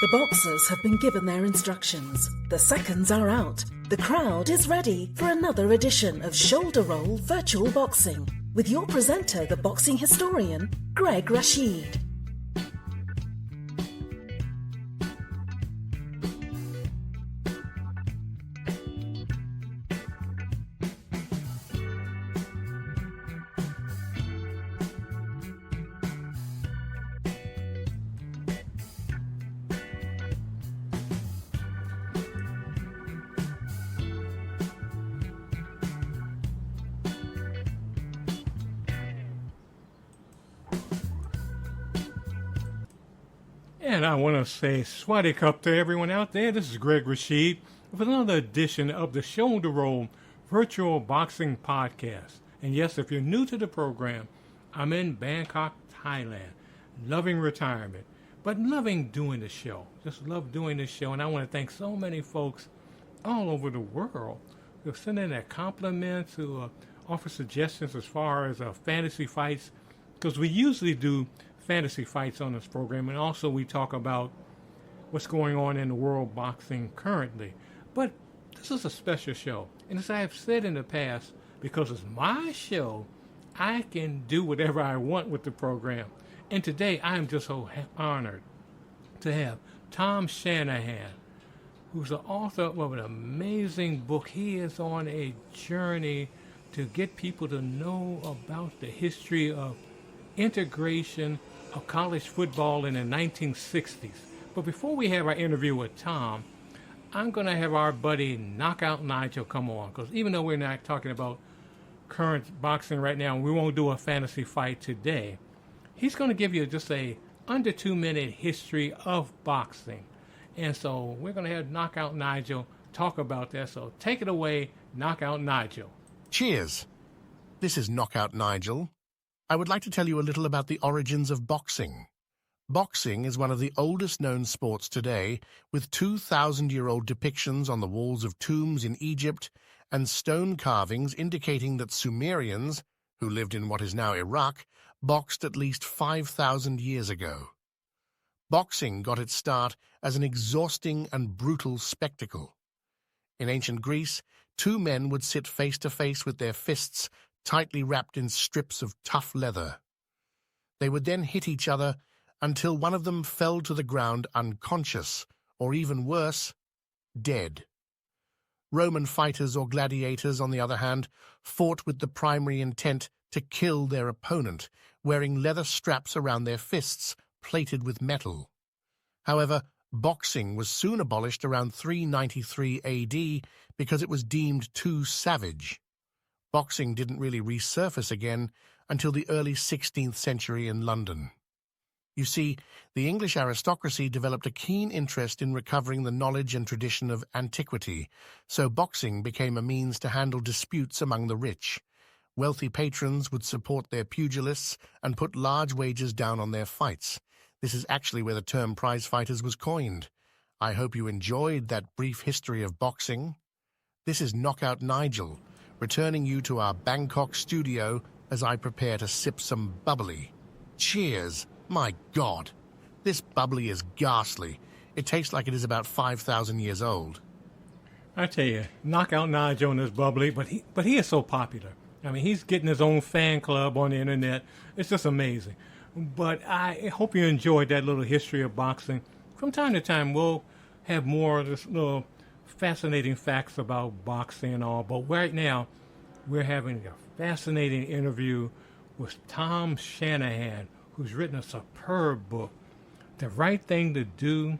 The boxers have been given their instructions. The seconds are out. The crowd is ready for another edition of Shoulder Roll Virtual Boxing with your presenter, the boxing historian, Greg Rashid. And I want to say Swati Cup to everyone out there. This is Greg Rashid with another edition of the Shoulder Roll Virtual Boxing Podcast. And yes, if you're new to the program, I'm in Bangkok, Thailand, loving retirement, but loving doing the show. Just love doing the show. And I want to thank so many folks all over the world who send in their compliments, who offer suggestions as far as fantasy fights, because we usually do fantasy fights on this program, and also we talk about what's going on in the world boxing currently. But this is a special show, and as I have said in the past, because it's my show, I can do whatever I want with the program. And today I am just so honored to have Tom Shanahan, who's the author of an amazing book. He is on a journey to get people to know about the history of integration of college football in the 1960s. But before we have our interview with Tom, I'm going to have our buddy Knockout Nigel come on, because even though we're not talking about current boxing right now, and we won't do a fantasy fight today, he's going to give you just a under 2-minute history of boxing. And so we're going to have Knockout Nigel talk about that. So take it away, Knockout Nigel. Cheers. This is Knockout Nigel. I would like to tell you a little about the origins of boxing. Boxing is one of the oldest known sports today, with 2,000-year-old depictions on the walls of tombs in Egypt and stone carvings indicating that Sumerians, who lived in what is now Iraq, boxed at least 5,000 years ago. Boxing got its start as an exhausting and brutal spectacle. In ancient Greece, two men would sit face to face with their fists tightly wrapped in strips of tough leather. They would then hit each other until one of them fell to the ground unconscious, or even worse, dead. Roman fighters or gladiators, on the other hand, fought with the primary intent to kill their opponent, wearing leather straps around their fists, plated with metal. However, boxing was soon abolished around 393 AD because it was deemed too savage. Boxing didn't really resurface again until the early 16th century in London. You see, the English aristocracy developed a keen interest in recovering the knowledge and tradition of antiquity, so boxing became a means to handle disputes among the rich. Wealthy patrons would support their pugilists and put large wagers down on their fights. This is actually where the term prize fighters was coined. I hope you enjoyed that brief history of boxing. This is Knockout Nigel, returning you to our Bangkok studio as I prepare to sip some bubbly. Cheers! My God! This bubbly is ghastly. It tastes like it is about 5,000 years old. I tell you, Knockout Nigel and this bubbly, but he is so popular. I mean, he's getting his own fan club on the internet. It's just amazing. But I hope you enjoyed that little history of boxing. From time to time, we'll have more of this little fascinating facts about boxing and all, but right now we're having a fascinating interview with Tom Shanahan, who's written a superb book, The Right Thing to Do,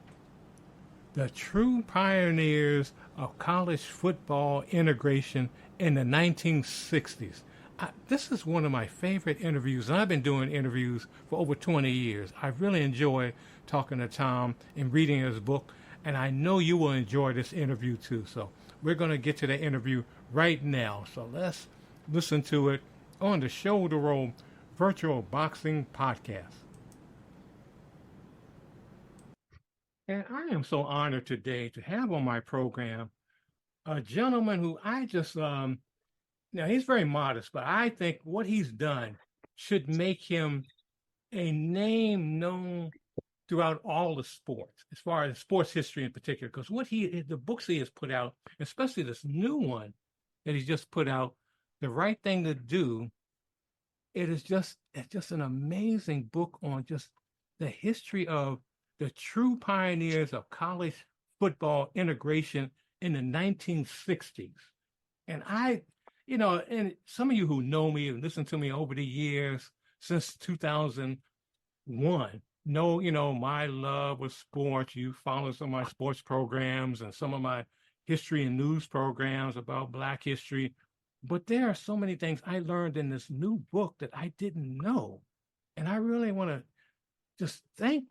The True Pioneers of College Football Integration in the 1960s. This is one of my favorite interviews, and I've been doing interviews for over 20 years. I really enjoy talking to Tom and reading his book, and I know you will enjoy this interview too. So we're going to get to the interview right now. So let's listen to it on the Shoulder Roll Virtual Boxing Podcast. And I am so honored today to have on my program a gentleman who I just, now he's very modest, but I think what he's done should make him a name known throughout all the sports, as far as sports history in particular, because the books he has put out, especially this new one that he's just put out, The Right Thing to Do, it's just an amazing book on just the history of the true pioneers of college football integration in the 1960s. And and some of you who know me and listened to me over the years since 2001 know, my love with sports. You follow some of my sports programs and some of my history and news programs about Black history. But there are so many things I learned in this new book that I didn't know. And I really want to just thank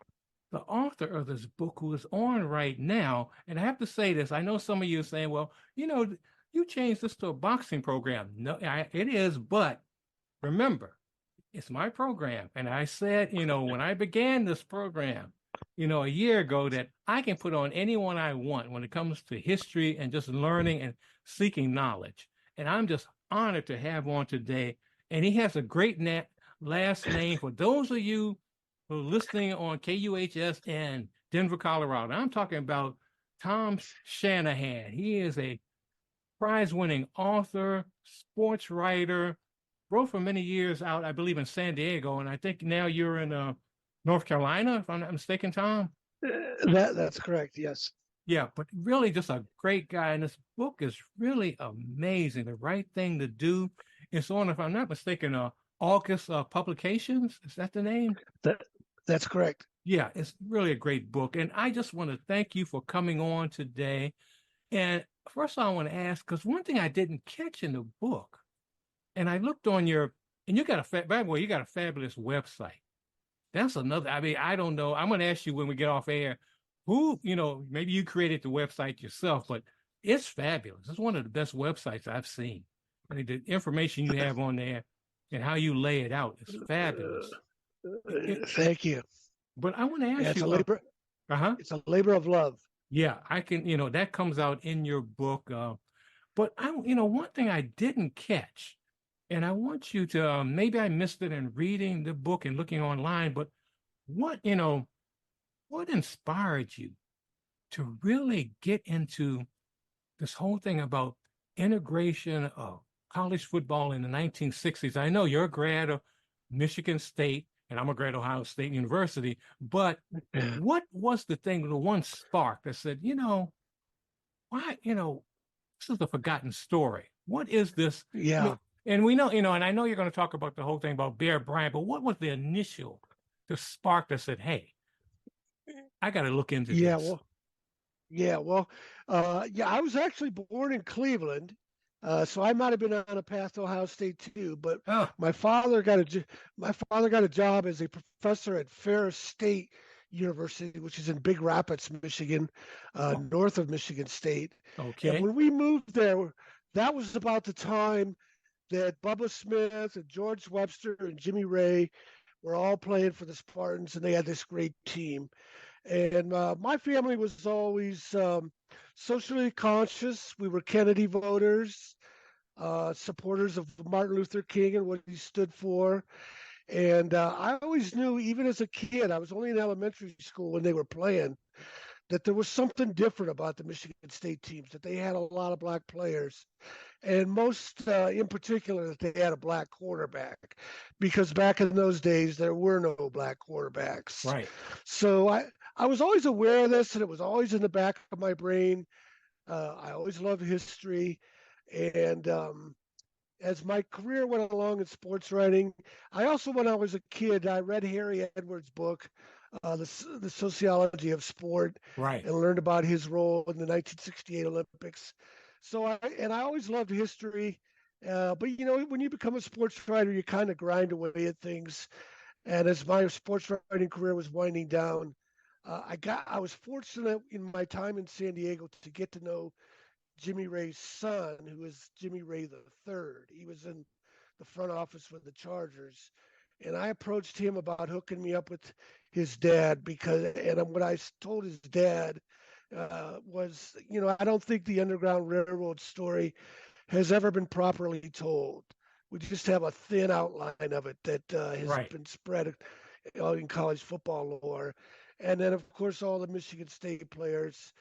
the author of this book who is on right now. And I have to say this, I know some of you are saying, well, you changed this to a boxing program. No, it is, but remember, it's my program. And I said, when I began this program, a year ago, that I can put on anyone I want when it comes to history and just learning and seeking knowledge. And I'm just honored to have on today. And he has a great last name for those of you who are listening on KUHS in Denver, Colorado. I'm talking about Tom Shanahan. He is a prize-winning author, sports writer, wrote for many years out, I believe, in San Diego. And I think now you're in North Carolina, if I'm not mistaken, Tom. That's correct. Yes. Yeah, but really just a great guy. And this book is really amazing. The Right Thing to Do. It's on, if I'm not mistaken, August Publications. Is that the name? That's correct. Yeah, it's really a great book. And I just want to thank you for coming on today. And first I want to ask, because one thing I didn't catch in the book, and I looked on and you got by the way, you got a fabulous website. That's another, I don't know. I'm going to ask you when we get off air, who, maybe you created the website yourself, but it's fabulous. It's one of the best websites I've seen. I mean, the information you have on there and how you lay it out is fabulous. Thank you. But I want to ask it's you. It's a labor of love. Yeah, I can, that comes out in your book. But one thing I didn't catch, and I want you to, maybe I missed it in reading the book and looking online, but what inspired you to really get into this whole thing about integration of college football in the 1960s? I know you're a grad of Michigan State, and I'm a grad of Ohio State University, but what was the one spark that said, why, this is a forgotten story. What is this? Yeah. And we know, and I know you're going to talk about the whole thing about Bear Bryant, but what was the spark that said, hey, I got to look into this? I was actually born in Cleveland, so I might have been on a path to Ohio State too. But my father got a job as a professor at Ferris State University, which is in Big Rapids, Michigan, north of Michigan State. Okay. And when we moved there, that was about the time that Bubba Smith and George Webster and Jimmy Ray were all playing for the Spartans, and they had this great team. And my family was always socially conscious. We were Kennedy voters, supporters of Martin Luther King and what he stood for. And I always knew, even as a kid, I was only in elementary school when they were playing, that there was something different about the Michigan State teams, that they had a lot of black players. And most in particular, that they had a black quarterback, because back in those days, there were no black quarterbacks. Right. So I was always aware of this, and it was always in the back of my brain. I always loved history. And as my career went along in sports writing, I also, when I was a kid, I read Harry Edwards' book, the Sociology of Sport, right, and learned about his role in the 1968 Olympics. So I always loved history, but when you become a sports writer, you kind of grind away at things. And as my sports writing career was winding down, I was fortunate in my time in San Diego to get to know Jimmy Ray's son, who is Jimmy Ray III. He was in the front office for the Chargers. And I approached him about hooking me up with his dad, and what I told his dad was, I don't think the Underground Railroad story has ever been properly told. We just have a thin outline of it that has been spread in college football lore. And then, of course, all the Michigan State players,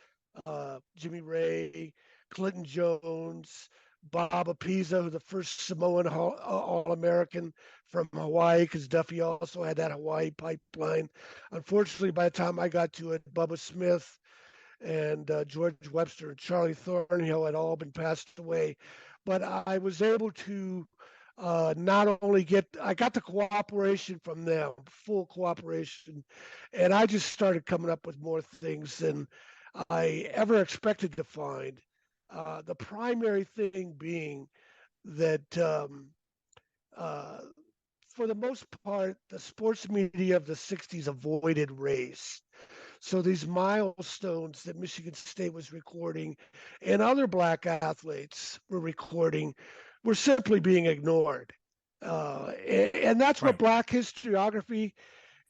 Jimmy Ray, Clinton Jones, Bob Apisa, who the first Samoan All-American from Hawaii, because Duffy also had that Hawaii pipeline. Unfortunately, by the time I got to it, Bubba Smith and George Webster and Charlie Thornhill had all been passed away. But I was able to not only I got the cooperation from them, full cooperation, and I just started coming up with more things than I ever expected to find. The primary thing being that for the most part, the sports media of the 60s avoided race. So these milestones that Michigan State was recording and other black athletes were recording were simply being ignored. And that's what black historiography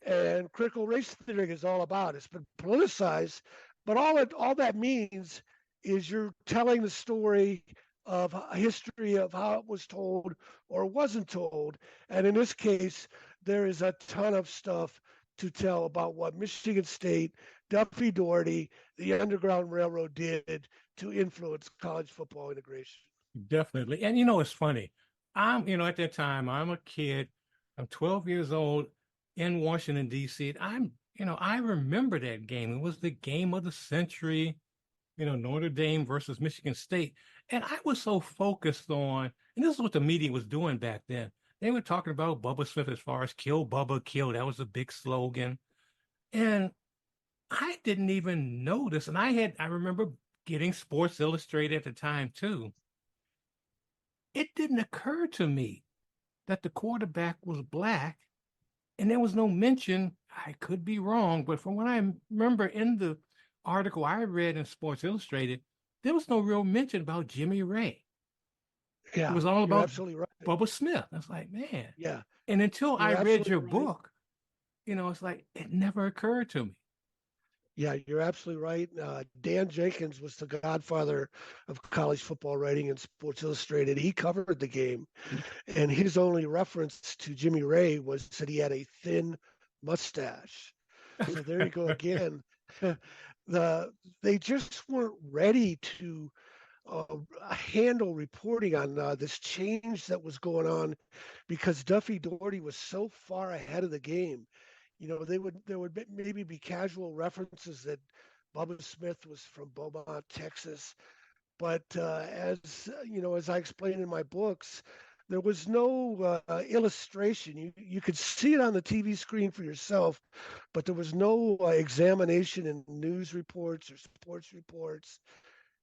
and critical race theory is all about. It's been politicized, but all that means is you're telling the story of a history of how it was told or wasn't told. And in this case, there is a ton of stuff to tell about what Michigan State, Duffy Daugherty, the Underground Railroad did to influence college football integration. Definitely. And it's funny. At that time, I'm a kid. I'm 12 years old in Washington, D.C. I remember that game. It was the game of the century, Notre Dame versus Michigan State. And I was so focused on, and this is what the media was doing back then. They were talking about Bubba Smith as far as kill Bubba, kill. That was a big slogan. And I didn't even notice. And I remember getting Sports Illustrated at the time too. It didn't occur to me that the quarterback was black, and there was no mention. I could be wrong, but from what I remember in the article I read in Sports Illustrated, there was no real mention about Jimmy Ray. Yeah, it was all about absolutely right. Bubba Smith. I was like, man. Yeah. And until I read your right. book, it's like it never occurred to me. Yeah, you're absolutely right. Dan Jenkins was the godfather of college football writing in Sports Illustrated. He covered the game, and his only reference to Jimmy Ray was that he had a thin mustache. So there you go again. They just weren't ready to handle reporting on this change that was going on because Duffy Daugherty was so far ahead of the game. There would maybe be casual references that Bubba Smith was from Beaumont, Texas, but as I explained in my books, there was no illustration. You could see it on the TV screen for yourself, but there was no examination in news reports or sports reports,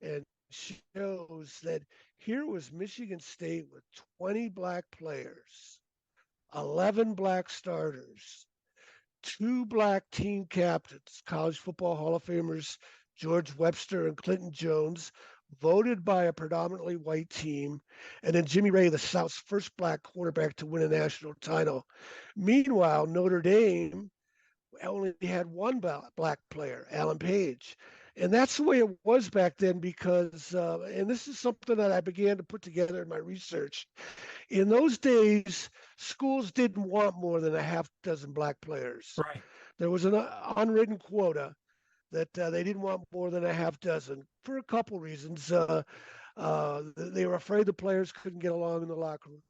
and shows that here was Michigan State with 20 black players, 11 black starters, 2 black team captains, College Football Hall of Famers George Webster and Clinton Jones, voted by a predominantly white team, and then Jimmy Ray, the South's first black quarterback to win a national title. Meanwhile, Notre Dame only had 1 black player, Alan Page. And that's the way it was back then because, and this is something that I began to put together in my research. In those days, schools didn't want more than a half dozen black players. Right. There was an unwritten quota that they didn't want more than a half dozen for a couple reasons. They were afraid the players couldn't get along in the locker room,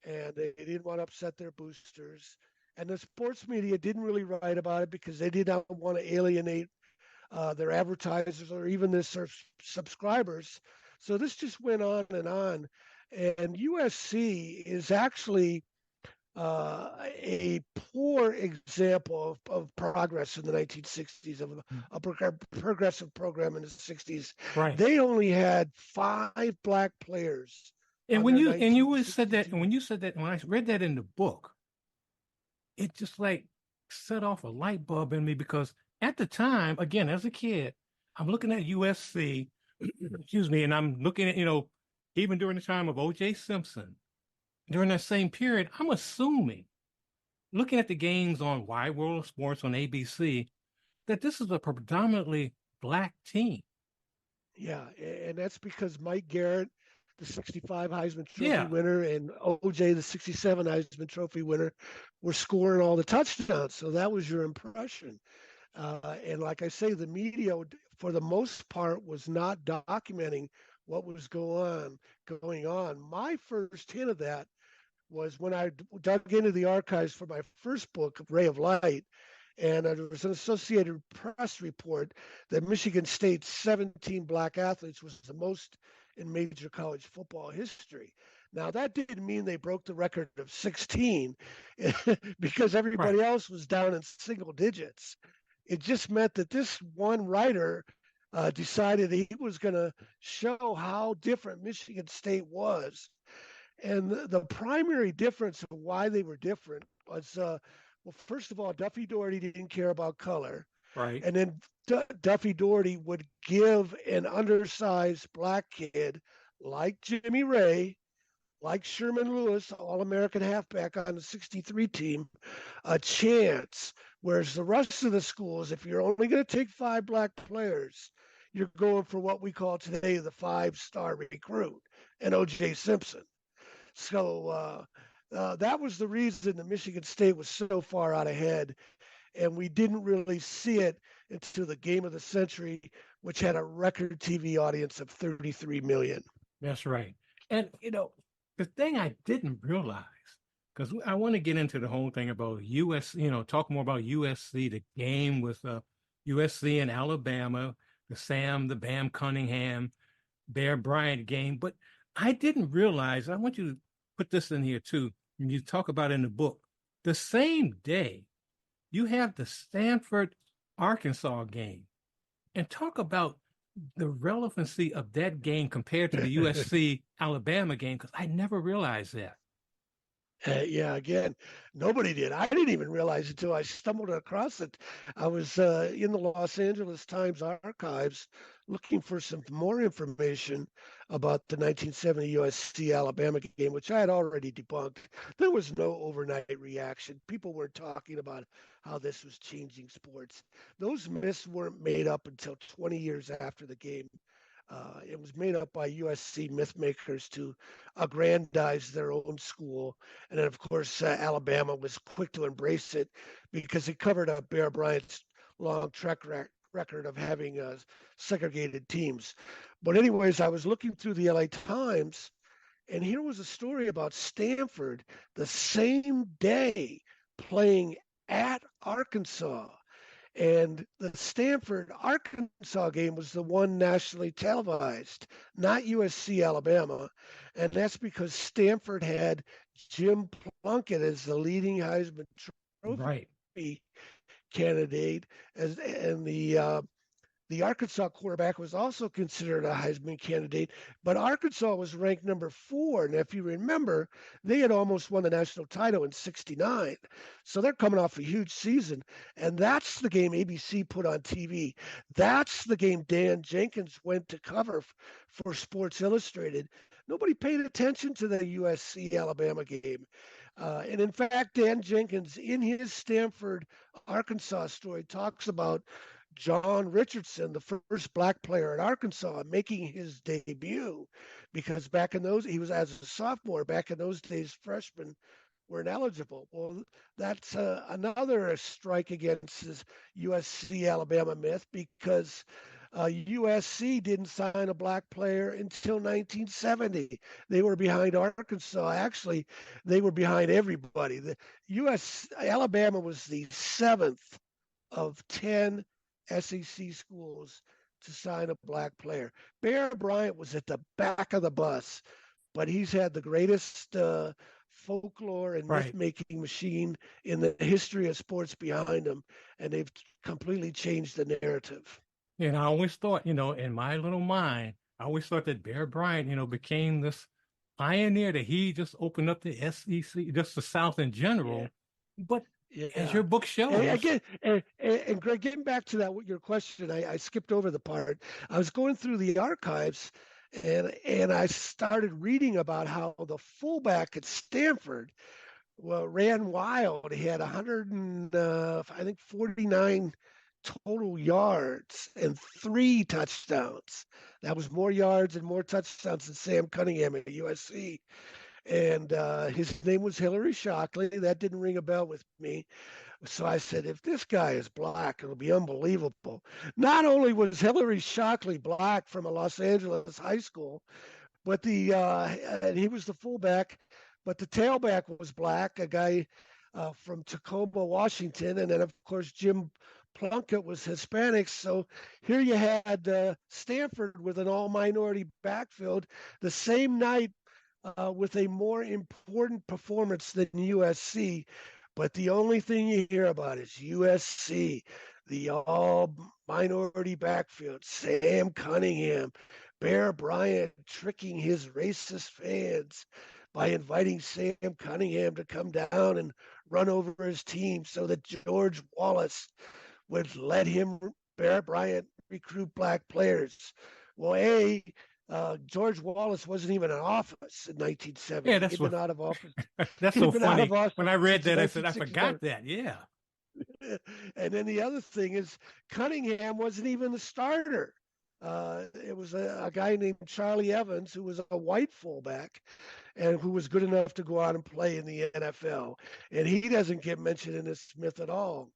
and they didn't want to upset their boosters. And the sports media didn't really write about it because they did not want to alienate their advertisers or even their subscribers. So this just went on. And USC is actually a poor example of progress in the 1960s, of a progressive program in the 60s. Right. They only had 5 black players. And when you said that, when I read that in the book, it just like set off a light bulb in me because at the time, again, as a kid, I'm looking at USC, excuse me, and I'm looking at, even during the time of O.J. Simpson, during that same period, I'm assuming, looking at the games on Wide World of Sports on ABC, that this is a predominantly black team. Yeah, and that's because Mike Garrett, the 65 Heisman Trophy winner, and O.J., the 67 Heisman Trophy winner, were scoring all the touchdowns. So that was your impression. And like I say, the media, for the most part, was not documenting what was going on. My first hint of that was when I dug into the archives for my first book, Ray of Light, and there was an Associated Press report that Michigan State's 17 black athletes was the most in major college football history. Now, that didn't mean they broke the record of 16 because everybody Right. else was down in single digits. It just meant that this one writer decided he was going to show how different Michigan State was. And the primary difference of why they were different was, well, first of all, Duffy Daugherty didn't care about color. Right. And then Duffy Daugherty would give an undersized black kid like Jimmy Ray, like Sherman Lewis, All American halfback on the 63 team, a chance. Whereas the rest of the schools, if you're only going to take 5 black players, you're going for what we call today the 5-star recruit and OJ Simpson. So that was the reason that Michigan State was so far out ahead. And we didn't really see it until the game of the century, which had a record TV audience of 33 million. That's right. And, the thing I didn't realize, because I want to get into the whole thing about talk more about USC, the game with USC and Alabama, the Bam Cunningham, Bear Bryant game. But I didn't realize, I want you to put this in here too, and you talk about in the book, the same day you have the Stanford Arkansas game, and talk about the relevancy of that game compared to the USC Alabama game, because I never realized that. Yeah, again, nobody did. I didn't even realize it until I stumbled across it. I was in the Los Angeles Times archives looking for some more information about the 1970 USC Alabama game, which I had already debunked. There was no overnight reaction. People weren't talking about how this was changing sports. Those myths weren't made up until 20 years after the game. It was made up by USC myth makers to aggrandize their own school. And then, of course, Alabama was quick to embrace it because it covered up Bear Bryant's long track record of having segregated teams. But anyways, I was looking through the LA Times, and here was a story about Stanford the same day playing at Arkansas. And the Stanford Arkansas game was the one nationally televised, not USC Alabama. And that's because Stanford had Jim Plunkett as the leading Heisman Trophy Right. candidate, and the Arkansas quarterback was also considered a Heisman candidate, but Arkansas was ranked number 4. And if you remember, they had almost won the national title in '69. So they're coming off a huge season. And that's the game ABC put on TV. That's the game Dan Jenkins went to cover for Sports Illustrated. Nobody paid attention to the USC Alabama game. And in fact, Dan Jenkins, in his Stanford, Arkansas story, talks about John Richardson, the first black player at Arkansas, making his debut, because back in those, he was as a sophomore. Back in those days, freshmen weren't eligible. Well, that's another strike against this USC Alabama myth, because USC didn't sign a black player until 1970. They were behind Arkansas. Actually, they were behind everybody. The Alabama was the 7th of 10 SEC schools to sign a black player. Bear Bryant was at the back of the bus, but he's had the greatest folklore and Right. myth-making machine in the history of sports behind him, and they've completely changed the narrative. And I always thought, in my little mind, I always thought that Bear Bryant, became this pioneer, that he just opened up the SEC, just the South in general. Yeah. But Yeah. as your book shows, And again, and Greg, getting back to that, your question, I skipped over the part. I was going through the archives, and I started reading about how the fullback at Stanford, well, ran wild. He had 49 total yards and 3 touchdowns. That was more yards and more touchdowns than Sam Cunningham at USC. And his name was Hillary Shockley. That didn't ring a bell with me. So I said, if this guy is black, it'll be unbelievable. Not only was Hillary Shockley black from a Los Angeles high school, but and he was the fullback, but the tailback was black, a guy from Tacoma, Washington, and then of course Jim Plunkett was Hispanic. So here you had Stanford with an all-minority backfield the same night with a more important performance than USC. But the only thing you hear about is USC, the all minority backfield, Sam Cunningham, Bear Bryant tricking his racist fans by inviting Sam Cunningham to come down and run over his team so that George Wallace would let him, Bear Bryant, recruit black players. Well, George Wallace wasn't even in office in 1970. Yeah, that's He'd been out of office. that's so funny. When I read that, I said, I forgot that. Yeah. And then the other thing is Cunningham wasn't even the starter. It was a guy named Charlie Evans who was a white fullback and who was good enough to go out and play in the NFL. And he doesn't get mentioned in this myth at all.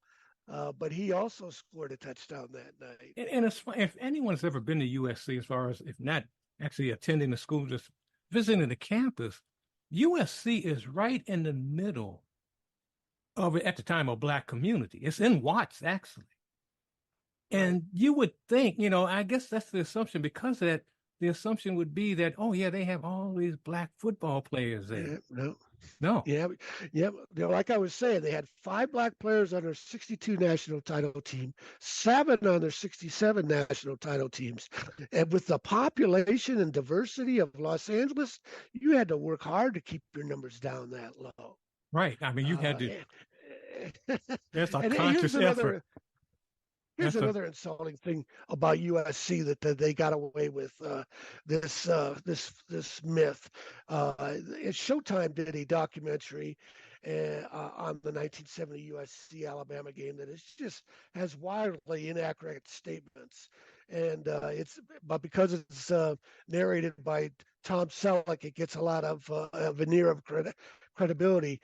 But he also scored a touchdown that night. And it's fun. If anyone's ever been to USC, as far as if not actually attending the school, just visiting the campus, USC is right in the middle of it at the time a black community. It's in Watts, actually. And you would think, I guess that's the assumption, because of that, the assumption would be that, oh, yeah, they have all these black football players there. No. Yeah. Like I was saying, they had 5 black players on their 62 national title team, 7 on their 67 national title teams. And with the population and diversity of Los Angeles, you had to work hard to keep your numbers down that low. Right. I mean, you had to. There's a conscious effort. Here's another insulting thing about USC that they got away with this myth. Showtime did a documentary on the 1970 USC Alabama game that just has wildly inaccurate statements, and but because it's narrated by Tom Selleck, it gets a lot of a veneer of credibility.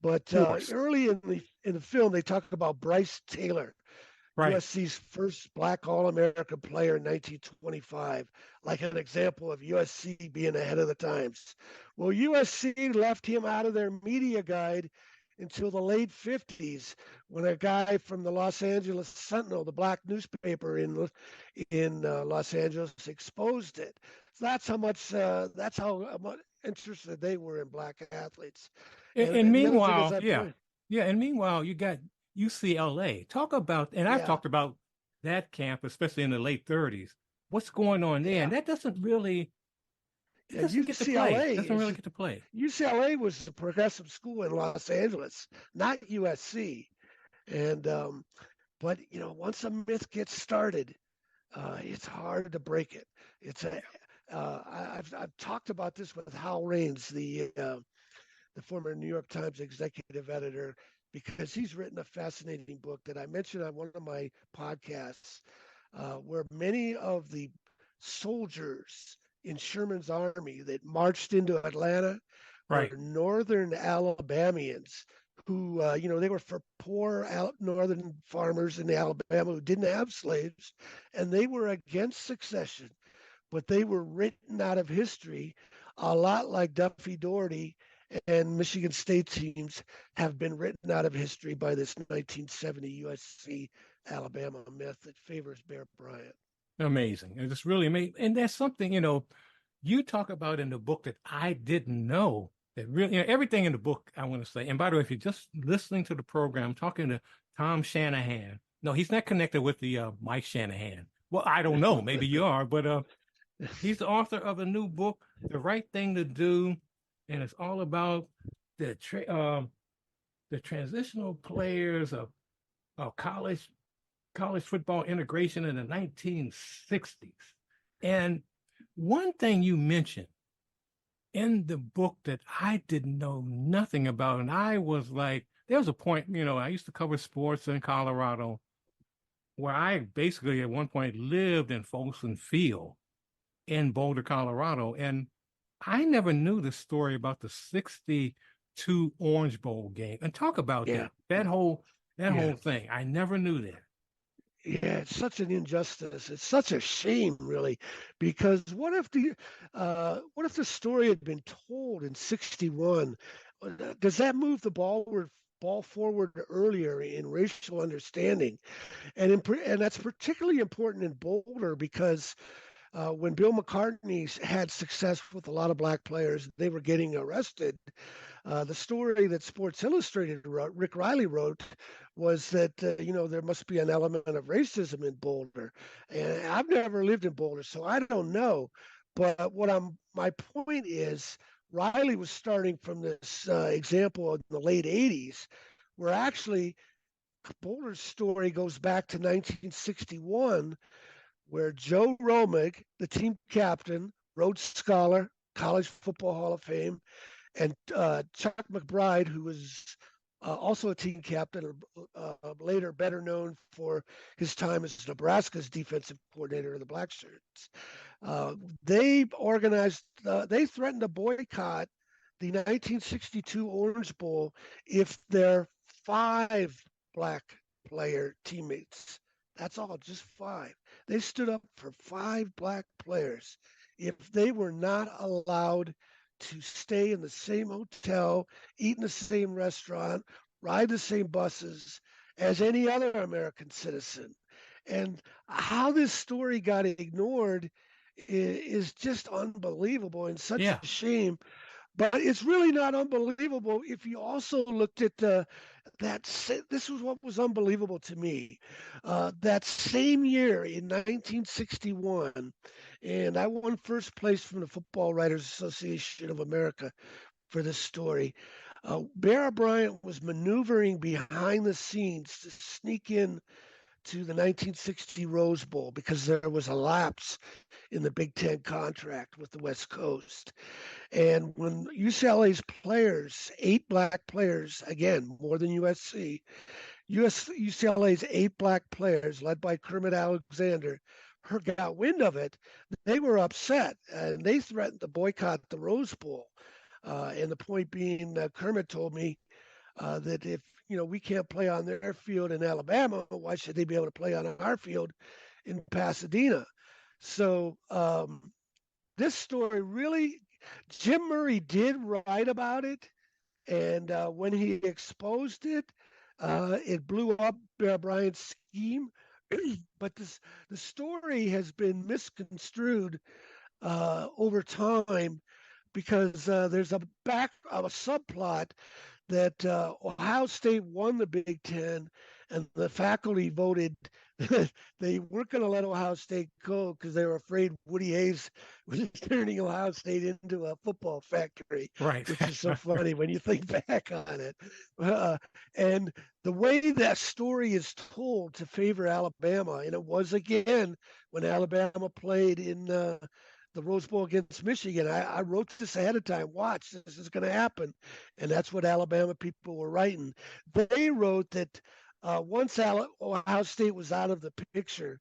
But early in the film, they talk about Bryce Taylor. Right. USC's first black All-American player in 1925, like an example of USC being ahead of the times. Well, USC left him out of their media guide until the late 50s, when a guy from the Los Angeles Sentinel, the black newspaper in Los Angeles, exposed it. So that's how much interested they were in black athletes. And meanwhile, and meanwhile, you got UCLA. Talk about, and I've talked about that camp, especially in the late 30s. What's going on there? And that doesn't really, doesn't get to play. Doesn't really get to play. UCLA was a progressive school in Los Angeles, not USC. And but once a myth gets started, it's hard to break it. I've talked about this with Hal Raines, the former New York Times executive editor, because he's written a fascinating book that I mentioned on one of my podcasts, where many of the soldiers in Sherman's army that marched into Atlanta were northern Alabamians who, they were for poor northern farmers in Alabama who didn't have slaves, and they were against secession, but they were written out of history a lot like Duffy Daugherty and Michigan State teams have been written out of history by this 1970 USC Alabama myth that favors Bear Bryant. Amazing. It's really amazing. And that's something, you talk about in the book that I didn't know, that really, everything in the book, I want to say. And by the way, if you're just listening to the program, I'm talking to Tom Shanahan. No, he's not connected with the Mike Shanahan. Well, I don't know. Maybe you are, but he's the author of a new book, The Right Thing to Do. And it's all about the transitional players of college football integration in the 1960s. And one thing you mentioned in the book that I didn't know nothing about, and I was like, there was a point, I used to cover sports in Colorado, where I basically at one point lived in Folsom Field in Boulder, Colorado. And I never knew the story about the 62 Orange Bowl game. And talk about that whole That Yeah. whole thing. I never knew that. Yeah, it's such an injustice. It's such a shame, really, because what if the story had been told in '61? Does that move the ball forward earlier in racial understanding? And that's particularly important in Boulder because when Bill McCartney had success with a lot of black players, they were getting arrested. The story that Sports Illustrated wrote, Rick Riley wrote, was that there must be an element of racism in Boulder, and I've never lived in Boulder, so I don't know. But my point is, Riley was starting from this example in the late '80s, where actually Boulder's story goes back to 1961, where Joe Romig, the team captain, Rhodes Scholar, College Football Hall of Fame, and Chuck McBride, who was also a team captain, later better known for his time as Nebraska's defensive coordinator of the Black Shirts. They threatened to boycott the 1962 Orange Bowl if their 5 black player teammates, that's all, just 5. They stood up for 5 black players. If they were not allowed to stay in the same hotel, eat in the same restaurant, ride the same buses as any other American citizen. And how this story got ignored is just unbelievable and such Yeah. a shame. But it's really not unbelievable if you also looked at this was what was unbelievable to me. That same year in 1961, and I won first place from the Football Writers Association of America for this story. Bear Bryant was maneuvering behind the scenes to sneak in to the 1960 Rose Bowl because there was a lapse in the Big Ten contract with the West Coast. And when UCLA's players, 8 black players, again, more than UCLA's 8 black players, led by Kermit Alexander, got wind of it, they were upset and they threatened to boycott the Rose Bowl. And the point being, Kermit told me that if we can't play on their field in Alabama, why should they be able to play on our field in Pasadena? So this story really, Jim Murray did write about it, and when he exposed it, it blew up Bear Bryant's scheme. But the story has been misconstrued over time because there's a subplot that Ohio State won the Big Ten, and the faculty voted they weren't going to let Ohio State go because they were afraid Woody Hayes was turning Ohio State into a football factory, Right. which is so funny when you think back on it. And the way that story is told to favor Alabama, and it was again when Alabama played in the Rose Bowl against Michigan. I wrote this ahead of time. Watch, this is going to happen. And that's what Alabama people were writing. They wrote that once Ohio State was out of the picture,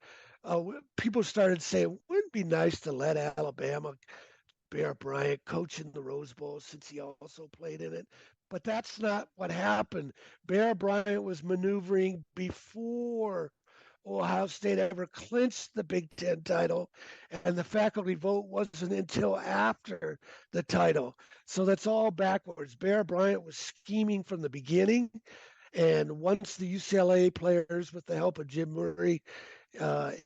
people started saying, wouldn't it be nice to let Alabama, Bear Bryant, coach in the Rose Bowl since he also played in it? But that's not what happened. Bear Bryant was maneuvering before Ohio State ever clinched the Big Ten title, and the faculty vote wasn't until after the title. So that's all backwards. Bear Bryant was scheming from the beginning, and once the UCLA players, with the help of Jim Murray,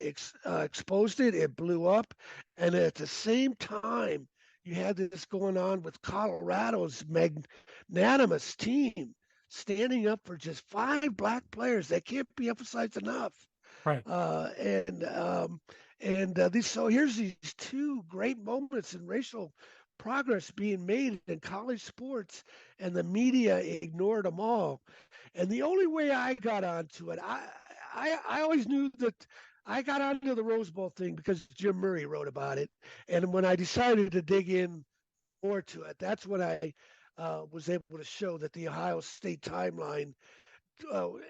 exposed it, it blew up. And at the same time, you had this going on with Colorado's magnanimous team standing up for just 5 black players. That can't be emphasized enough. Right. So here's these 2 great moments in racial progress being made in college sports, and the media ignored them all. And the only way I got onto it, I always knew that I got onto the Rose Bowl thing because Jim Murray wrote about it. And when I decided to dig in more to it, that's when I was able to show that the Ohio State timeline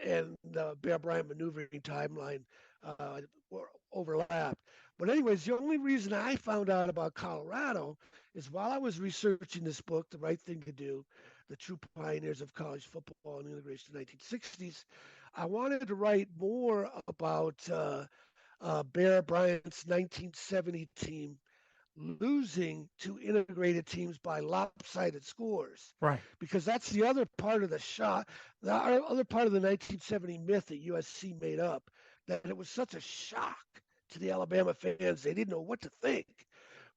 and the Bear Bryant maneuvering timeline were overlapped. But anyways, the only reason I found out about Colorado is while I was researching this book, The Right Thing to Do, The True Pioneers of College Football and Integration in the 1960s, I wanted to write more about Bear Bryant's 1970 team losing to integrated teams by lopsided scores, Right. because that's the other part of other part of the 1970 myth that USC made up, that it was such a shock to the Alabama fans. They didn't know what to think.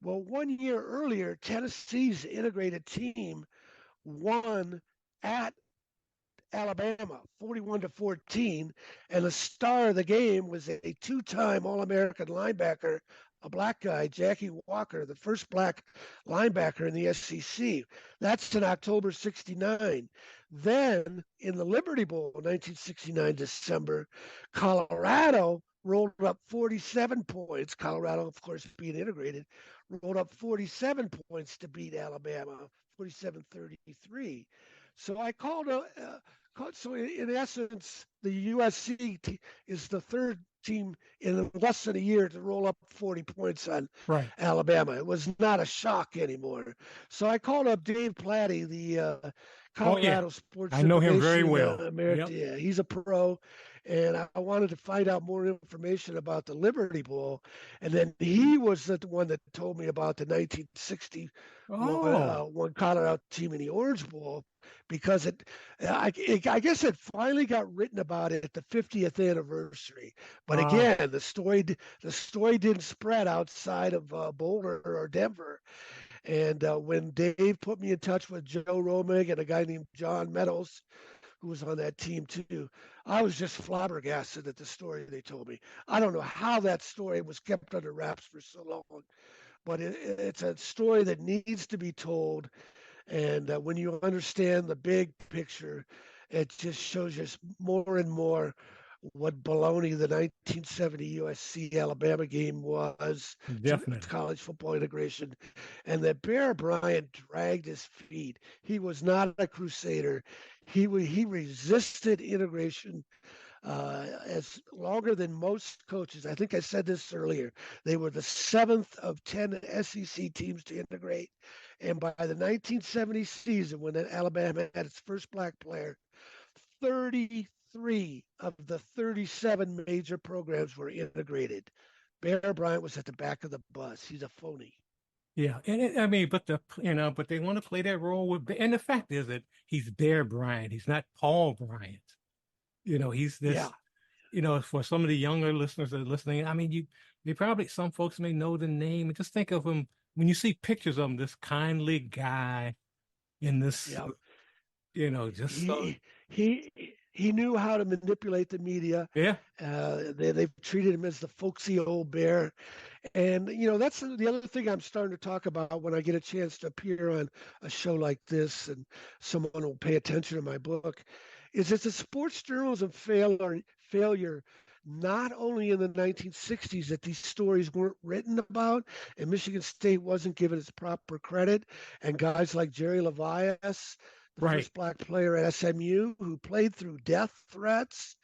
Well, 1 year earlier, Tennessee's integrated team won at Alabama 41-14, and the star of the game was a two-time All-American linebacker, a black guy, Jackie Walker, the first black linebacker in the SEC. That's in October 69. Then in the Liberty Bowl, 1969 December, Colorado rolled up 47 points. Colorado, of course, being integrated, rolled up 47 points to beat Alabama, 47-33. So I so in essence, the USC is the third team in less than a year to roll up 40 points on Right. Alabama. It was not a shock anymore. So I called up Dave Platty, the Colorado Sports I know him very Information well. America. Yep. Yeah, he's a pro, and I wanted to find out more information about the Liberty Bowl. And then he was the one that told me about the 1960 one Colorado team in the Orange Bowl, because I guess it finally got written about it at the 50th anniversary. But again, the story didn't spread outside of Boulder or Denver. And when Dave put me in touch with Joe Romig and a guy named John Meadows, who was on that team too, I was just flabbergasted at the story they told me. I don't know how that story was kept under wraps for so long, but it's a story that needs to be told. And when you understand the big picture, it just shows you more and more what baloney the 1970 USC Alabama game was Definitely. to college football integration, and that Bear Bryant dragged his feet. He was not a crusader. He resisted integration as longer than most coaches. I think I said this earlier. They were the 7th of 10 SEC teams to integrate. And by the 1970 season, when Alabama had its first black player, 33 of the 37 major programs were integrated. Bear Bryant was at the back of the bus. He's a phony. Yeah, and but they want to play that role with, and the fact is that he's Bear Bryant. He's not Paul Bryant. He's this. Yeah. For some of the younger listeners that are listening, some folks may know the name. Just think of him when you see pictures of him, this kindly guy in this. Yeah. He knew how to manipulate the media. Yeah. They've treated him as the folksy old bear. And, that's the other thing I'm starting to talk about when I get a chance to appear on a show like this and someone will pay attention to my book, is it's a sports journalism failure, not only in the 1960s that these stories weren't written about and Michigan State wasn't given its proper credit, and guys like Jerry Levias, the first black player at SMU, who played through death threats,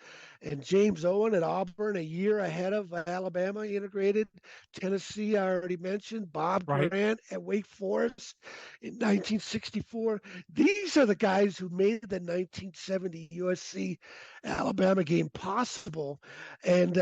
and James Owen at Auburn, a year ahead of Alabama integrated. Tennessee, I already mentioned. Bob Grant at Wake Forest in 1964. These are the guys who made the 1970 USC Alabama game possible. And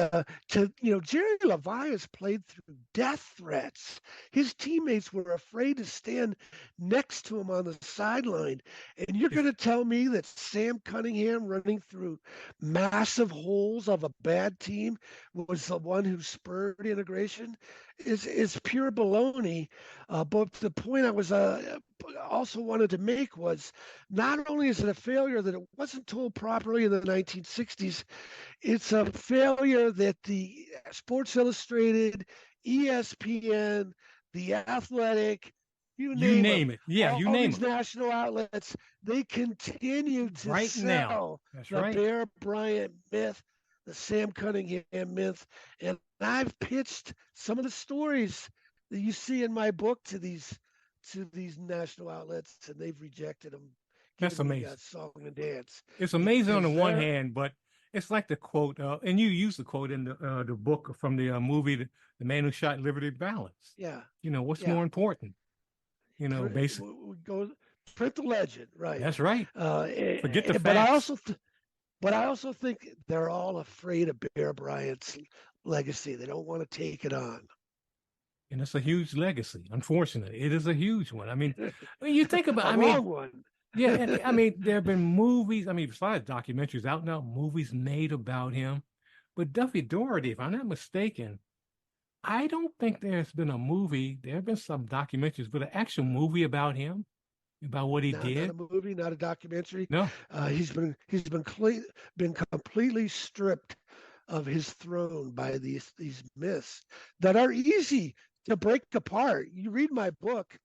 Jerry Levias played through death threats. His teammates were afraid to stand next to him on the sideline. And you're going to tell me that Sam Cunningham running through massive holes of a bad team was the one who spurred integration? Is pure baloney. But the point I was also wanted to make was, not only is it a failure that it wasn't told properly in the 1960s, it's a failure that the Sports Illustrated, ESPN, The Athletic, you name it. Yeah, you name these it. National outlets, they continue to sell the Bear Bryant myth, the Sam Cunningham myth. And I've pitched some of the stories that you see in my book to these national outlets, and they've rejected them. That's amazing. Song and dance. It's amazing on the one hand, but it's like the quote, and you use the quote in the book from the movie, The Man Who Shot Liberty Balance. Yeah. What's more important? Basically. Go print the legend, right? That's right. Forget the facts. But I also, But I also think they're all afraid of Bear Bryant's legacy. They don't want to take it on. And it's a huge legacy. Unfortunately, it is a huge one. I mean, you think about, A wrong one. yeah, and I mean, there have been movies, I mean, besides documentaries out now, movies made about him. But Duffy Daugherty, if I'm not mistaken, I don't think there's been a movie. There have been some documentaries, but an actual movie about him, about what he Not did. a movie, not a documentary. No, He's been completely stripped of his throne by these myths that are easy to break apart. You read my book.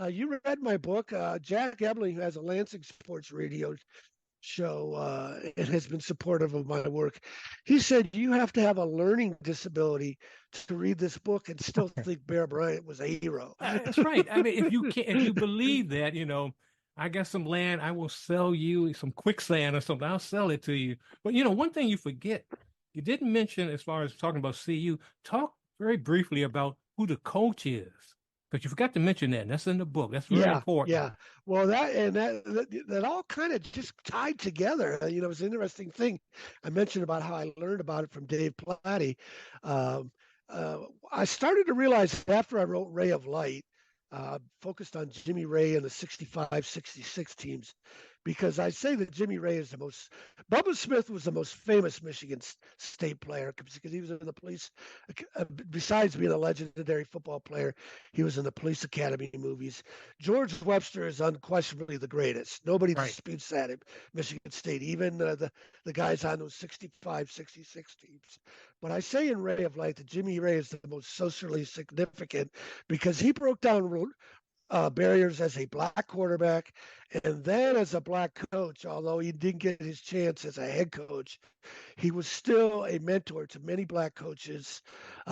You read my book. Jack Ebling, who has a Lansing Sports Radio show and has been supportive of my work, he said you have to have a learning disability to read this book and still think Bear Bryant was a hero. that's right. I mean, if you believe that, I got some land, I will sell you some quicksand or something. I'll sell it to you. But one thing you forget, you didn't mention as far as talking about CU. Talk very briefly about who the coach is. But you forgot to mention that. And that's in the book. That's very important. Yeah. Well, that all kind of just tied together. It was an interesting thing. I mentioned about how I learned about it from Dave Plati. I started to realize after I wrote Ray of Light, focused on Jimmy Ray and the 65, 66 teams, because I say that Jimmy Ray is Bubba Smith was the most famous Michigan State player because he was in the police, besides being a legendary football player, he was in the Police Academy movies. George Webster is unquestionably the greatest. Nobody disputes that at Michigan State, even the guys on those 65, 66 teams. But I say in Ray of Light that Jimmy Ray is the most socially significant because he broke down barriers as a black quarterback and then as a black coach. Although he didn't get his chance as a head coach, he was still a mentor to many black coaches.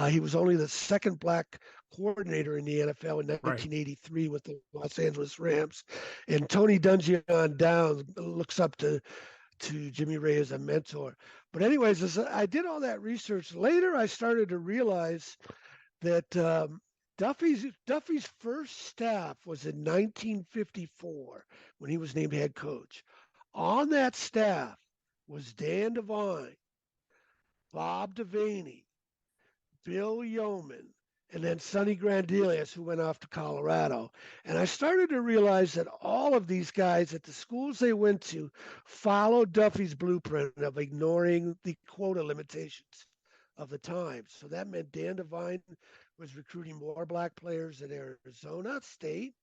He was only the second black coordinator in the NFL in 1983 with the Los Angeles Rams. And Tony Dungy on down looks up to Jimmy Ray as a mentor. But anyways, as I did all that research, later I started to realize that Duffy's first staff was in 1954 when he was named head coach. On that staff was Dan Devine, Bob Devaney, Bill Yeoman, and then Sonny Grandelius, who went off to Colorado. And I started to realize that all of these guys at the schools they went to followed Duffy's blueprint of ignoring the quota limitations of the time. So that meant Dan Devine was recruiting more black players at Arizona State.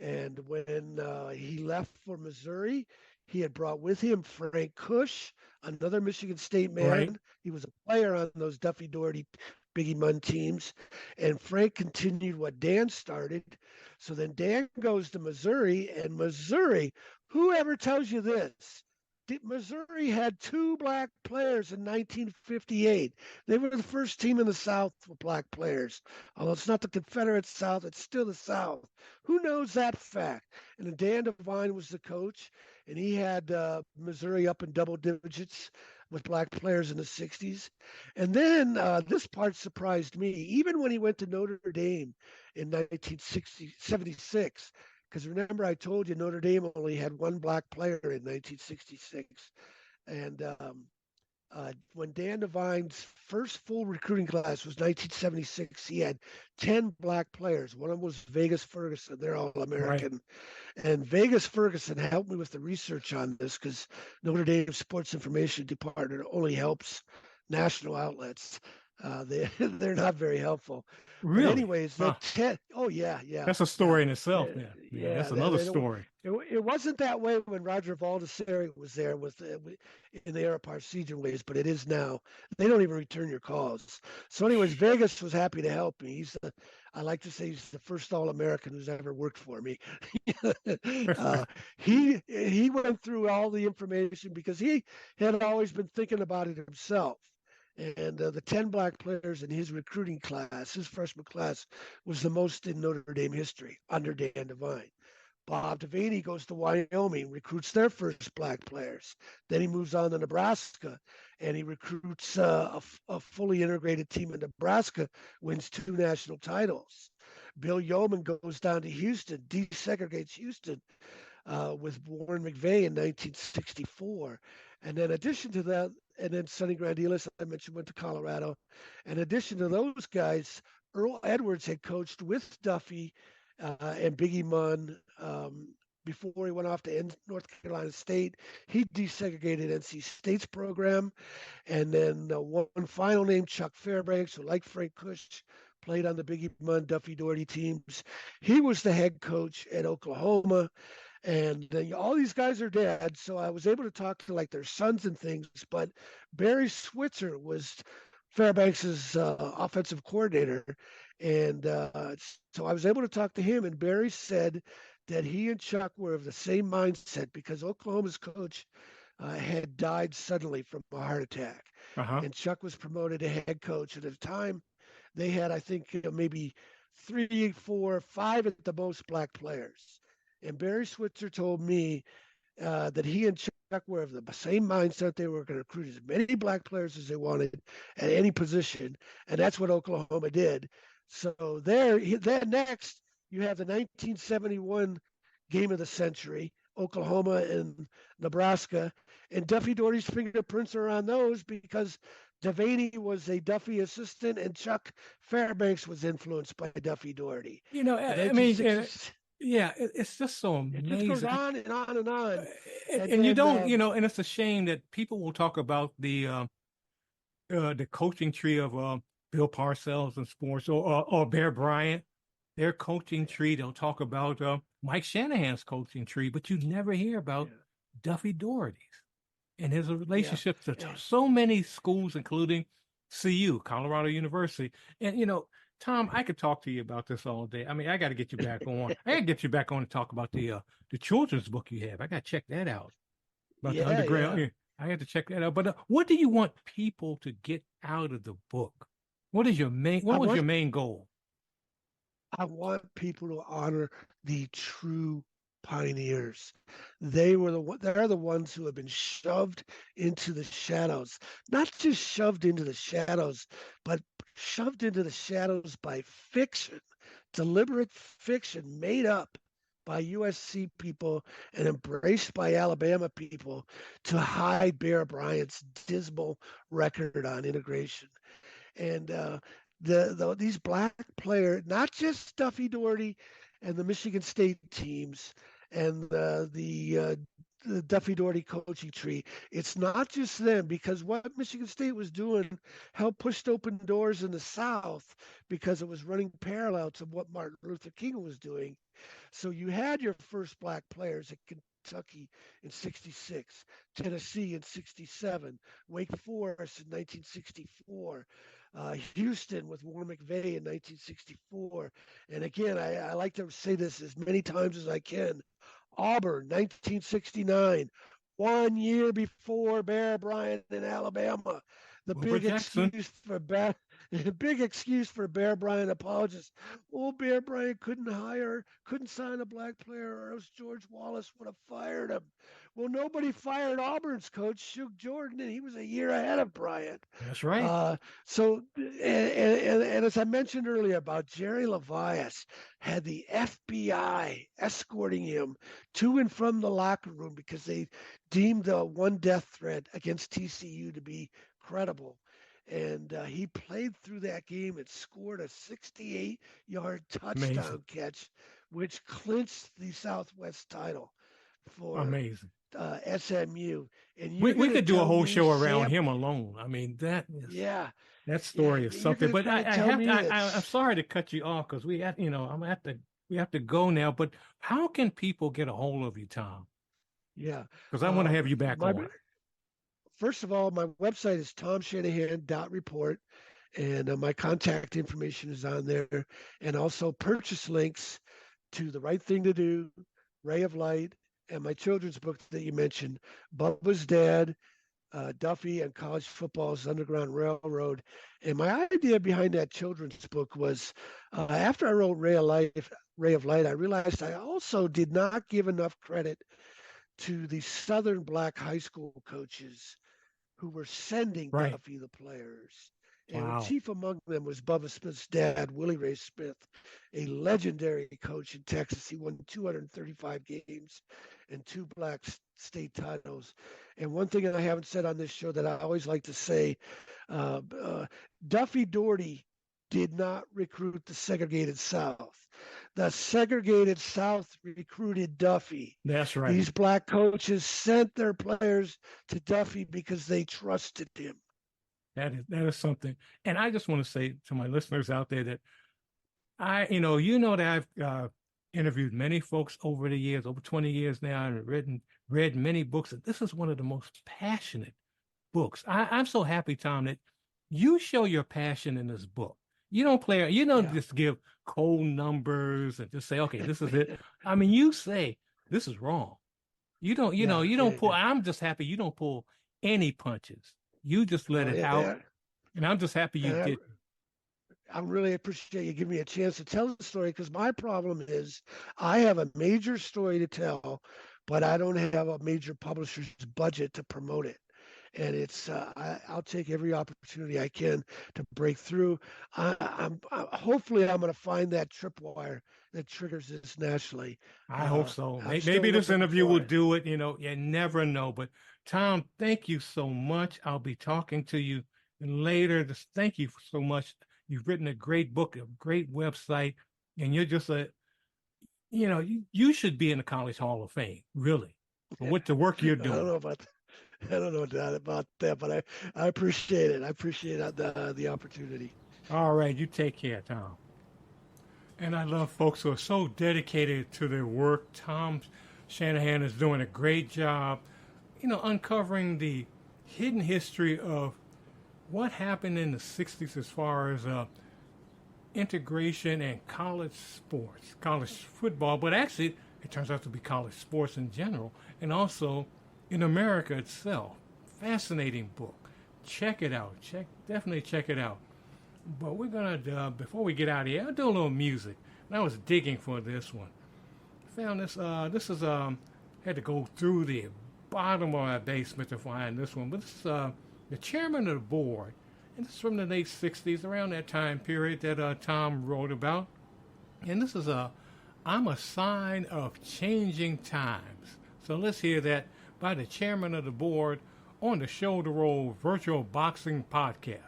And when he left for Missouri, he had brought with him Frank Cush, another Michigan State man. Right. He was a player on those Duffy Daugherty Biggie Munn teams. And Frank continued what Dan started. So then Dan goes to Missouri, and Missouri, whoever tells you this, Missouri had 2 black players in 1958. They were the first team in the South with black players. Although it's not the Confederate South, it's still the South. Who knows that fact? And then Dan Devine was the coach, and he had Missouri up in double digits with black players in the 60s. And then this part surprised me. Even when he went to Notre Dame in 1976, because remember, I told you Notre Dame only had 1 black player in 1966. And when Dan Devine's first full recruiting class was 1976, he had 10 black players. One of them was Vegas Ferguson. They're all American. Right. And Vegas Ferguson helped me with the research on this because Notre Dame Sports Information Department only helps national outlets. They're not very helpful. Really? But anyways, oh yeah. That's a story in itself. Yeah, that's another story. It wasn't that way when Roger Baldessari was there in the era Parsegian ways, but it is now. They don't even return your calls. So anyways, Vegas was happy to help me. I like to say he's the first All-American who's ever worked for me. He went through all the information because he had always been thinking about it himself. And the 10 black players in his recruiting class, his freshman class, was the most in Notre Dame history under Dan Devine. Bob Devaney goes to Wyoming, recruits their first black players. Then he moves on to Nebraska, and he recruits a fully integrated team in Nebraska, wins 2 national titles. Bill Yeoman goes down to Houston, desegregates Houston with Warren McVay in 1964. And then in addition to that, and then Sonny Grandilis, I mentioned, went to Colorado. In addition to those guys, Earl Edwards had coached with Duffy and Biggie Munn before he went off to North Carolina State. He desegregated NC State's program. And then one final name, Chuck Fairbanks, who, like Frank Kush, played on the Biggie Munn, Duffy Doherty teams. He was the head coach at Oklahoma. And all these guys are dead, so I was able to talk to like their sons and things. But Barry Switzer was Fairbanks's offensive coordinator, and so I was able to talk to him. And Barry said that he and Chuck were of the same mindset because Oklahoma's coach had died suddenly from a heart attack, and Chuck was promoted to head coach. And at the time, they had, I think, maybe 3, 4, 5 at the most black players. And Barry Switzer told me that he and Chuck were of the same mindset. They were going to recruit as many black players as they wanted at any position, and that's what Oklahoma did. So then next, you have the 1971 game of the century, Oklahoma and Nebraska, and Duffy Doherty's fingerprints are on those because Devaney was a Duffy assistant, and Chuck Fairbanks was influenced by Duffy Doherty. I mean, yeah, it's just so amazing. It just goes on and on and on. And you don't, and it's a shame that people will talk about the coaching tree of Bill Parcells in sports or Bear Bryant, their coaching tree. They'll talk about Mike Shanahan's coaching tree, but you never hear about Duffy Doherty's and his relationship to so many schools, including CU, Colorado University. And, Tom, I could talk to you about this all day. I mean, I got to get you back on. I got to get you back on to talk about the children's book you have. I got to check that out. About the underground. Yeah. I had to check that out. But what do you want people to get out of the book? What is your main? What was your main goal? I want people to honor the true pioneers. They're the ones who have been shoved into the shadows. Not just shoved into the shadows, but shoved into the shadows by fiction, deliberate fiction made up by USC people and embraced by Alabama people to hide Bear Bryant's dismal record on integration. And these black players, not just Duffy Doherty and the Michigan State teams and the Duffy Doherty coaching tree. It's not just them, because what Michigan State was doing helped push open doors in the South because it was running parallel to what Martin Luther King was doing. So you had your first black players at Kentucky in 66, Tennessee in 67, Wake Forest in 1964. Houston with Warren McVeigh in 1964. And again, I like to say this as many times as I can. Auburn, 1969, 1 year before Bear Bryant in Alabama. The big excuse for Bear Bryant apologists. Oh, Bear Bryant couldn't sign a black player, or else George Wallace would have fired him. Well, nobody fired Auburn's coach, Shug Jordan, and he was a year ahead of Bryant. That's right. And as I mentioned earlier about Jerry Levias, had the FBI escorting him to and from the locker room because they deemed the one death threat against TCU to be credible. And he played through that game and scored a 68-yard touchdown catch, which clinched the Southwest title for SMU. And we could do a whole show around him alone. I mean, that story is something. But I'm sorry to cut you off because we have to go now. But how can people get a hold of you, Tom? Yeah, because I want to have you back on. First of all, my website is tomshanahan.report, and my contact information is on there, and also purchase links to The Right Thing to Do, Ray of Light, and my children's book that you mentioned, Bubba's Dad, Duffy, and College Football's Underground Railroad. And my idea behind that children's book was after I wrote Ray of Light, I realized I also did not give enough credit to the Southern black high school coaches who were sending Duffy the players. And chief among them was Bubba Smith's dad, Willie Ray Smith, a legendary coach in Texas. He won 235 games and 2 black state titles. And one thing that I haven't said on this show that I always like to say, Duffy Daugherty did not recruit the segregated South. The segregated South recruited Duffy. That's right. These black coaches sent their players to Duffy because they trusted him. That is something. And I just want to say to my listeners out there that that I've interviewed many folks over the years, over 20 years now, and read many books. This is one of the most passionate books. I'm so happy, Tom, that you show your passion in this book. You don't play, just give cold numbers and just say, okay, this is it. I mean, you say, this is wrong. You don't pull, I'm just happy you don't pull any punches. You just let it out. Yeah. And I'm just happy you did. I really appreciate you giving me a chance to tell the story, because my problem is I have a major story to tell, but I don't have a major publisher's budget to promote it. And it's I'll take every opportunity I can to break through. Hopefully I'm going to find that tripwire that triggers this nationally. I hope so. Maybe this interview will do it. You never know. But Tom, thank you so much. I'll be talking to you later. Thank you so much. You've written a great book, a great website, and you're just you should be in the College Hall of Fame, really, for what the work you're doing. I don't know about that, but I appreciate it. I appreciate the opportunity. All right. You take care, Tom. And I love folks who are so dedicated to their work. Tom Shanahan is doing a great job, uncovering the hidden history of what happened in the 60s as far as integration and college sports, college football, but actually it turns out to be college sports in general, and also in America itself. Fascinating book. Check it out. Definitely check it out. But we're going to, before we get out of here, I'll do a little music. And I was digging for this one. Found this, had to go through the bottom of my basement to find this one. But this is the chairman of the board. And this is from the late 60s, around that time period that Tom wrote about. And this is I'm a Sign of Changing Times. So let's hear that by the chairman of the board on the Shoulder Roll Virtual Boxing Podcast.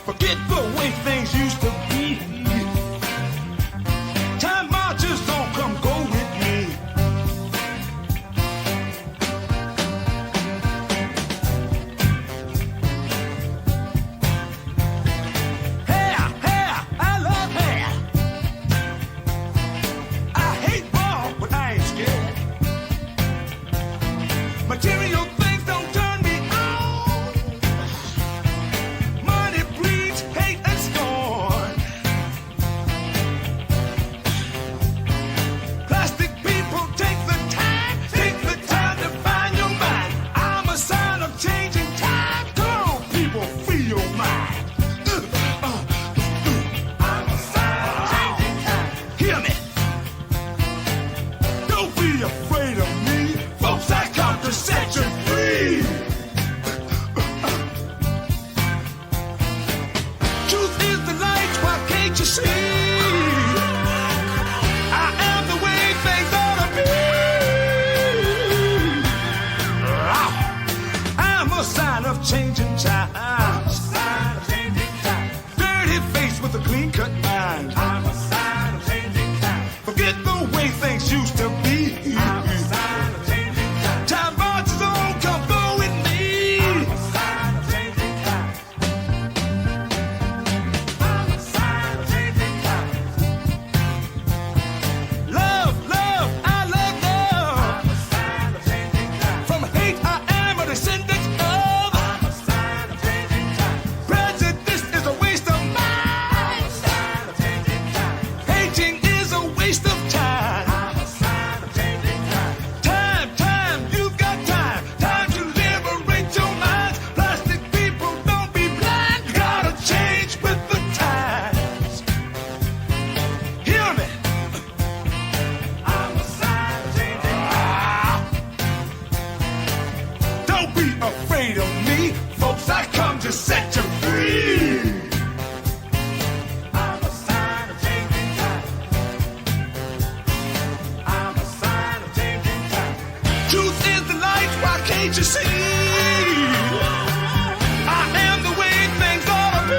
Forget the way things used to be. to set you free. I'm a sign of changing time. I'm a sign of changing time. Truth is the light, why can't you see? I am the way things ought to be.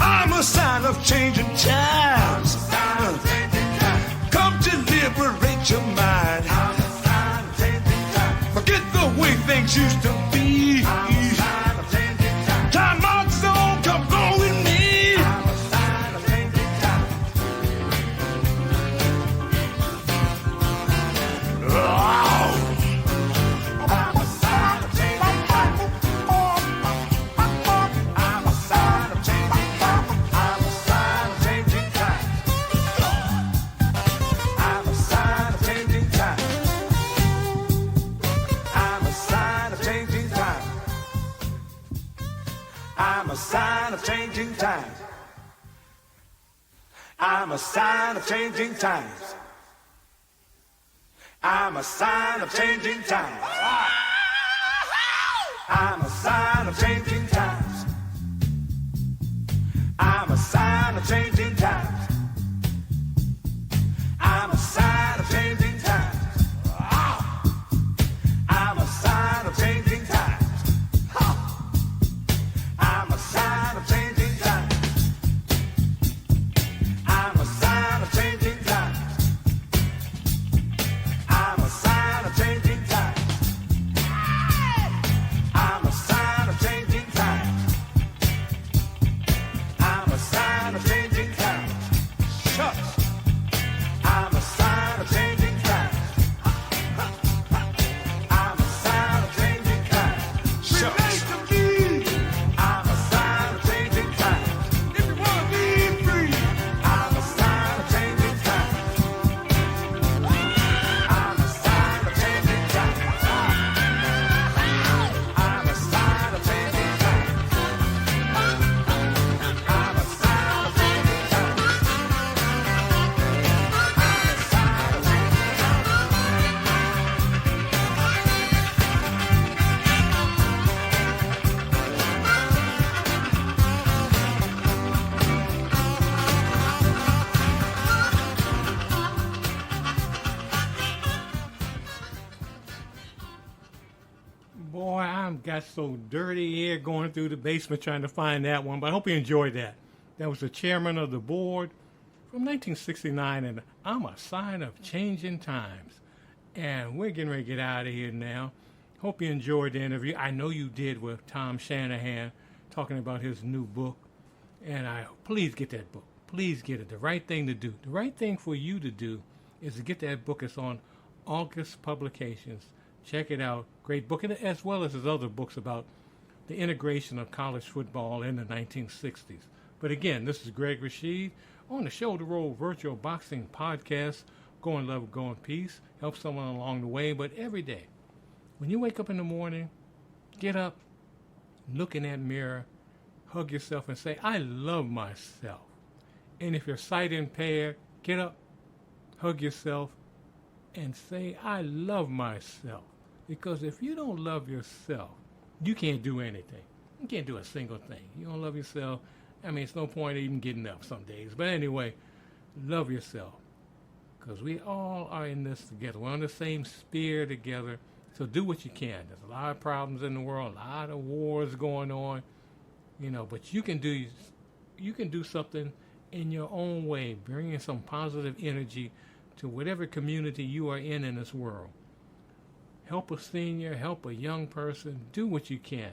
I'm a sign of changing times. Come to liberate your mind. Forget the way things used to be. Time marks on, come go with me. I'm a sign of changing times. I'm a sign of changing times. I'm a sign of changing times. I'm a sign of changing times. I'm a sign of changing times. I'm a sign of changing times. I'm a sign of changing times. I'm a sign of changing times. I'm a sign of changing times. I'm a sign of changing times. I'm a sign of changing times. I'm a sign of changing times. Shucks. I'm a sign of changing times. I'm a sign of changing times. Shucks. I'm a sign of changing times. If you want to be free, I'm a sign of changing times. I'm a sign of changing times. I'm a sign of changing times. I'm a sign of changing times. Boy, I'm got so dirty here going through the basement trying to find that one, but I hope you enjoyed that. That was the chairman of the board from 1969, and I'm a sign of changing times. And we're getting ready to get out of here now. Hope you enjoyed the interview. I know you did with Tom Shanahan talking about his new book. And please get that book. Please get it. The right thing to do. The right thing for you to do is to get that book. It's on August Publications. Check it out. Great book, and as well as his other books about the integration of college football in the 1960s. But again, this is Greg Rashid on the Shoulder Roll Virtual Boxing Podcast. Go in love, go in peace. Help someone along the way. But every day, when you wake up in the morning, get up, look in that mirror, hug yourself and say, I love myself. And if you're sight impaired, get up, hug yourself, and say, I love myself. Because if you don't love yourself, you can't do anything. You can't do a single thing. You don't love yourself. I mean, it's no point even getting up some days. But anyway, love yourself. Because we all are in this together. We're on the same spear together. So do what you can. There's a lot of problems in the world, a lot of wars going on, but you can do something in your own way, bringing some positive energy to whatever community you are in this world. Help a senior, help a young person, do what you can.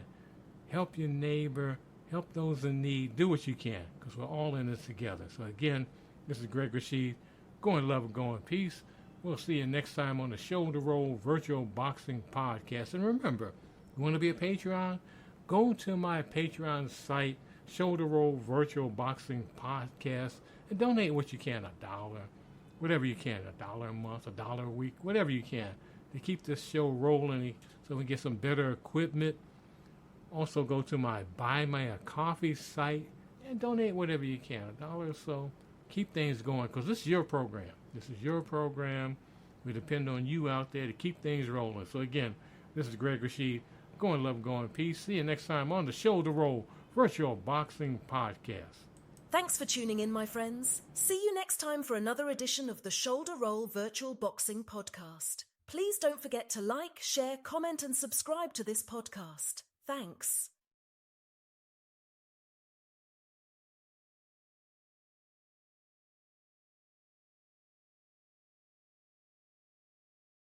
Help your neighbor, help those in need, do what you can, because we're all in this together. So again, this is Greg Rashid. Go in love and go in peace. We'll see you next time on the Shoulder Roll Virtual Boxing Podcast. And remember, you want to be a Patreon? Go to my Patreon site, Shoulder Roll Virtual Boxing Podcast, and donate what you can, $1, whatever you can, $1 a month, $1 a week, whatever you can, to keep this show rolling so we can get some better equipment. Also go to my Buy Me a Coffee site and donate whatever you can, $1 or so. Keep things going, because this is your program. This is your program. We depend on you out there to keep things rolling. So again, This is Greg Rashid. Go in love, go in peace. See you next time on the Shoulder Roll Virtual Boxing Podcast. Thanks for tuning in, my friends. See you next time for another edition of the Shoulder Roll Virtual Boxing Podcast. Please don't forget to like, share, comment, and subscribe to this podcast. Thanks.